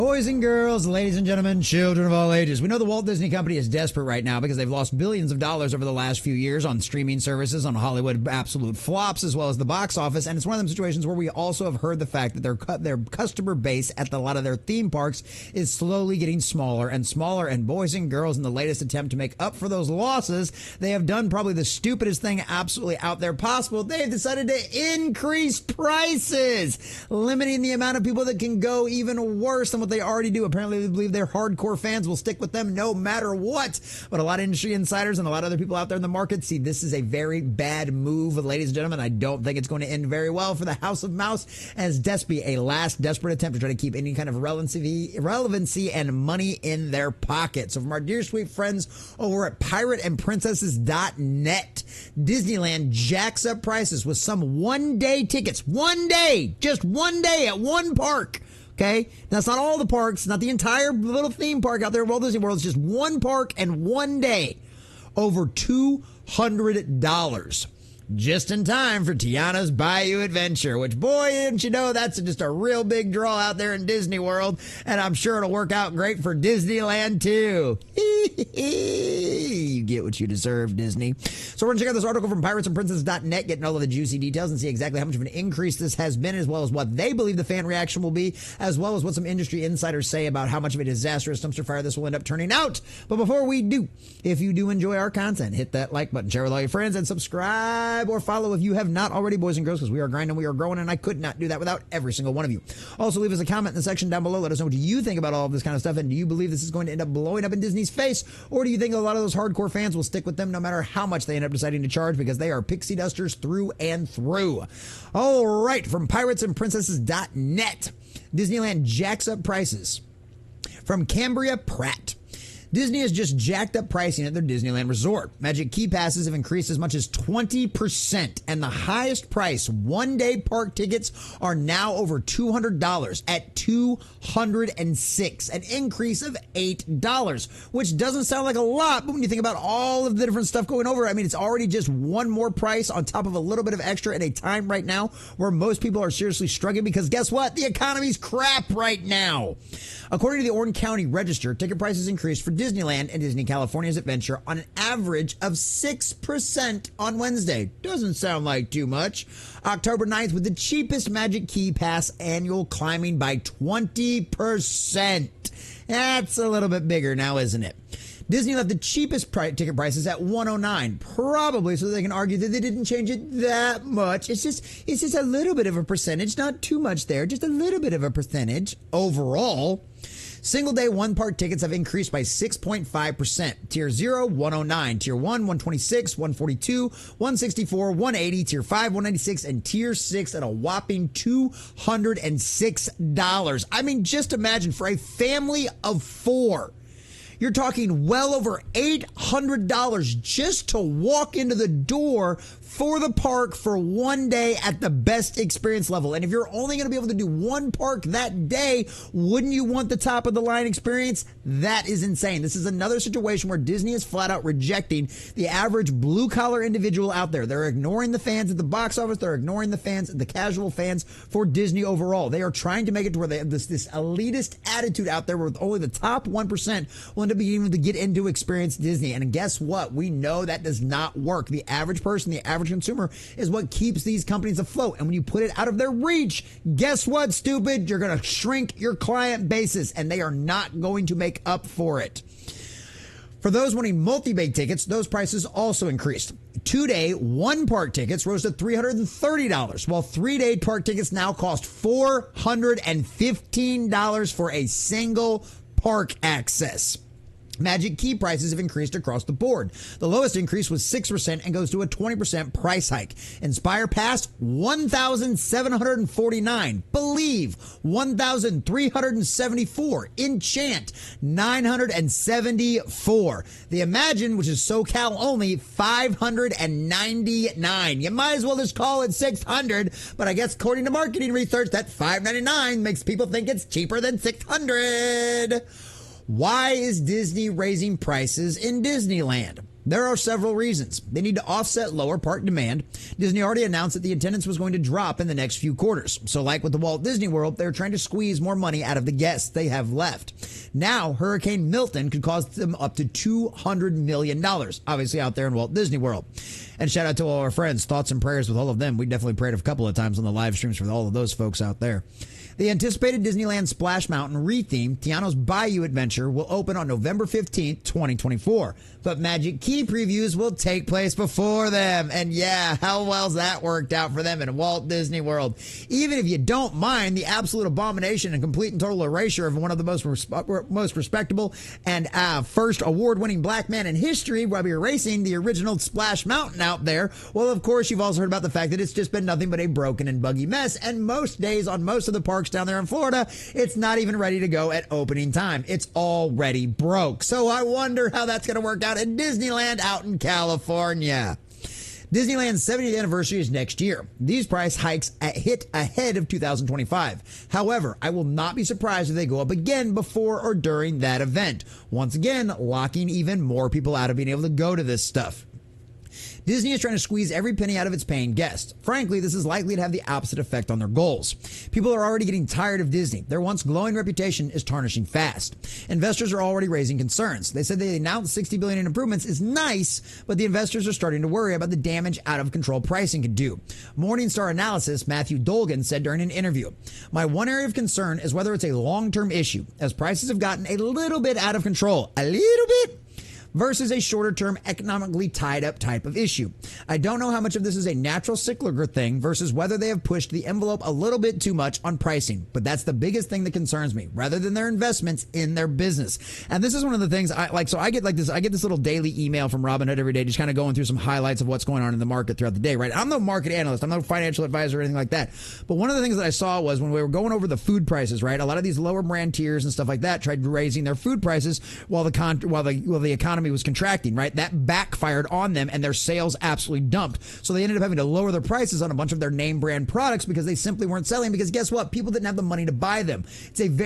Boys and girls, ladies and gentlemen, children of all ages. We know the Walt Disney Company is desperate right now because they've lost billions of dollars over the last few years on streaming services, on Hollywood absolute flops, as well as the box office. And it's one of them situations where we also have heard the fact that their customer base at a lot of their theme parks is slowly getting smaller and smaller. And boys and girls, in the latest attempt to make up for those losses, they have done probably the stupidest thing absolutely out there possible. They've decided to increase prices, limiting the amount of people that can go, even worse than what they already do. Apparently, they believe their hardcore fans will stick with them no matter what. But a lot of industry insiders and a lot of other people out there in the market see this is a very bad move, ladies and gentlemen. I don't think it's going to end very well for the House of Mouse, as Despy, a last desperate attempt to try to keep any kind of relevancy and money in their pocket. So from our dear sweet friends over at pirateandprincesses.net, Disneyland jacks up prices with some one-day tickets. One day, just one day at one park. Okay, that's not all the parks, not the entire little theme park out there in Walt Disney World. It's just one park and one day. Over $200. Just in time for Tiana's Bayou Adventure, which, boy, didn't you know, that's just a real big draw out there in Disney World, and I'm sure it'll work out great for Disneyland, too. You get what you deserve, Disney. So we're going to check out this article from piratesandprincesses.net, getting all of the juicy details and see exactly how much of an increase this has been, as well as what they believe the fan reaction will be, as well as what some industry insiders say about how much of a disastrous dumpster fire this will end up turning out. But before we do, if you do enjoy our content, hit that like button, share with all your friends, and subscribe or follow if you have not already, boys and girls, because we are grinding, we are growing, and I could not do that without every single one of you. Also, leave us a comment in the section down below. Let us know what you think about all of this kind of stuff, and do you believe this is going to end up blowing up in Disney's face, or do you think a lot of those hardcore fans will stick with them no matter how much they end up deciding to charge, because they are pixie dusters through and through. All right, from piratesandprincesses.net, Disneyland jacks up prices. From Cambria Pratt, Disney has just jacked up pricing at their Disneyland Resort. Magic Key Passes have increased as much as 20%, and the highest price one-day park tickets are now over $200 at $206, an increase of $8, which doesn't sound like a lot, but when you think about all of the different stuff going over, I mean, it's already just one more price on top of a little bit of extra at a time right now where most people are seriously struggling, because guess what? The economy's crap right now. According to the Orange County Register, ticket prices increased for Disneyland and Disney California's Adventure on an average of 6% on Wednesday. Doesn't sound like too much. October 9th, with the cheapest Magic Key Pass annual climbing by 20%. That's a little bit bigger now, isn't it? Disney left the cheapest ticket prices at $109, probably so they can argue that they didn't change it that much. It's just a little bit of a percentage, not too much there, just a little bit of a percentage overall. Single-day one-park tickets have increased by 6.5%. Tier 0, $109. Tier 1, $126. $142. $164. $180. Tier 5, $196. And Tier 6 at a whopping $206. I mean, just imagine, for a family of 4, you're talking well over $800 just to walk into the door for the park for one day at the best experience level. And if you're only going to be able to do one park that day, wouldn't you want the top of the line experience? That is insane. This is another situation where Disney is flat out rejecting the average blue collar individual out there. They're ignoring the fans at the box office. They're ignoring the fans, the casual fans for Disney overall. They are trying to make it to where they have this elitist attitude out there where only the top 1% will end up being able to get into experience Disney. And guess what? We know that does not work. The average person, the average consumer is what keeps these companies afloat. And when you put it out of their reach, guess what, stupid? You're going to shrink your client bases, and they are not going to make up for it. For those wanting multi-bay tickets, those prices also increased. 2-day, one-park tickets rose to $330, while 3-day park tickets now cost $415 for a single park access. Magic Key prices have increased across the board. The lowest increase was 6% and goes to a 20% price hike. Inspire Pass, $1,749. Believe, $1,374. Enchant, $974. The Imagine, which is SoCal only, $599. You might as well just call it $600, but I guess according to marketing research, that $599 makes people think it's cheaper than $600. Why is Disney raising prices in Disneyland? There are several reasons. They need to offset lower park demand. Disney already announced that the attendance was going to drop in the next few quarters. So like with the Walt Disney World, they're trying to squeeze more money out of the guests they have left. Now, Hurricane Milton could cost them up to $200 million, obviously out there in Walt Disney World. And shout out to all our friends. Thoughts and prayers with all of them. We definitely prayed a couple of times on the live streams for all of those folks out there. The anticipated Disneyland Splash Mountain re-theme, Tiana's Bayou Adventure, will open on November 15th, 2024. But Magic Key previews will take place before them. And yeah, how well's that worked out for them in Walt Disney World? Even if you don't mind the absolute abomination and complete and total erasure of one of the most respectable and first award-winning black man in history while erasing the original Splash Mountain out there, well, of course, you've also heard about the fact that it's just been nothing but a broken and buggy mess. And most days on most of the parks down there in Florida, it's not even ready to go at opening time. It's already broke. So I wonder how that's going to work out at Disneyland out in California. Disneyland's 70th anniversary is next year. These price hikes hit ahead of 2025. However, I will not be surprised if they go up again before or during that event. Once again, locking even more people out of being able to go to this stuff. Disney is trying to squeeze every penny out of its paying guests. Frankly, this is likely to have the opposite effect on their goals. People are already getting tired of Disney. Their once glowing reputation is tarnishing fast. Investors are already raising concerns. They said they announced $60 billion in improvements is nice, but the investors are starting to worry about the damage out of control pricing could do. Morningstar Analysis Matthew Dolgan said during an interview, "My one area of concern is whether it's a long-term issue, as prices have gotten a little bit out of control. A little bit? Versus a shorter-term, economically tied-up type of issue. I don't know how much of this is a natural cyclical thing versus whether they have pushed the envelope a little bit too much on pricing. But that's the biggest thing that concerns me, rather than their investments in their business." And this is one of the things I like. So I get this little daily email from Robinhood every day, just kind of going through some highlights of what's going on in the market throughout the day, right? I'm no market analyst. I'm no financial advisor or anything like that. But one of the things that I saw was when we were going over the food prices, right? A lot of these lower brand tiers and stuff like that tried raising their food prices while the economy was contracting, right? That backfired on them and their sales absolutely dumped. So they ended up having to lower their prices on a bunch of their name brand products because they simply weren't selling, because guess what? People didn't have the money to buy them.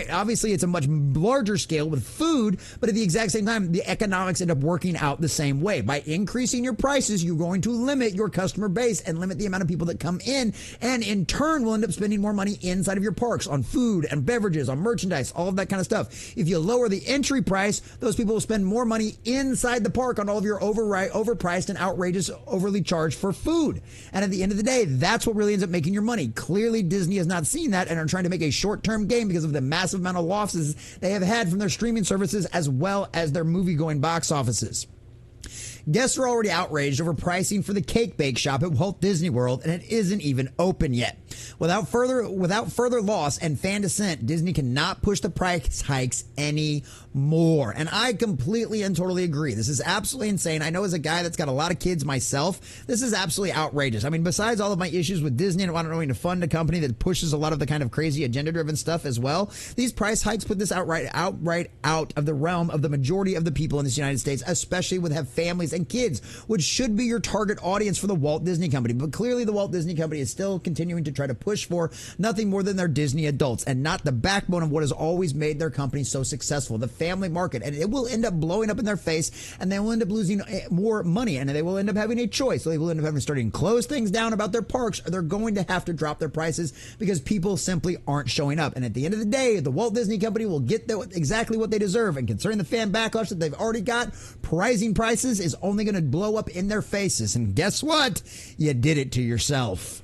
Obviously it's a much larger scale with food, but at the exact same time, the economics end up working out the same way. By increasing your prices, you're going to limit your customer base and limit the amount of people that come in, and in turn will end up spending more money inside of your parks on food and beverages, on merchandise, all of that kind of stuff. If you lower the entry price, those people will spend more money inside the park on all of your overpriced and outrageous, overly charged for food. And at the end of the day, that's what really ends up making your money. Clearly, Disney has not seen that and are trying to make a short-term gain because of the massive amount of losses they have had from their streaming services as well as their movie-going box offices. Guests are already outraged over pricing for the Cake Bake Shop at Walt Disney World, and it isn't even open yet. Without further loss and fan dissent, Disney cannot push the price hikes anymore. And I completely and totally agree. This is absolutely insane. I know as a guy that's got a lot of kids myself, this is absolutely outrageous. I mean, besides all of my issues with Disney and wanting to fund a company that pushes a lot of the kind of crazy agenda-driven stuff as well, these price hikes put this outright out of the realm of the majority of the people in this United States, especially with have families and kids, which should be your target audience for the Walt Disney Company. But clearly the Walt Disney Company is still continuing to try to push for nothing more than their Disney adults and not the backbone of what has always made their company so successful, the family market. And it will end up blowing up in their face, and they will end up losing more money, and they will end up having a choice. So they will end up having to start to close things down about their parks, or they're going to have to drop their prices because people simply aren't showing up. And at the end of the day, the Walt Disney Company will get exactly what they deserve. And concerning the fan backlash that they've already got, rising prices is only going to blow up in their faces. And guess what? You did it to yourself.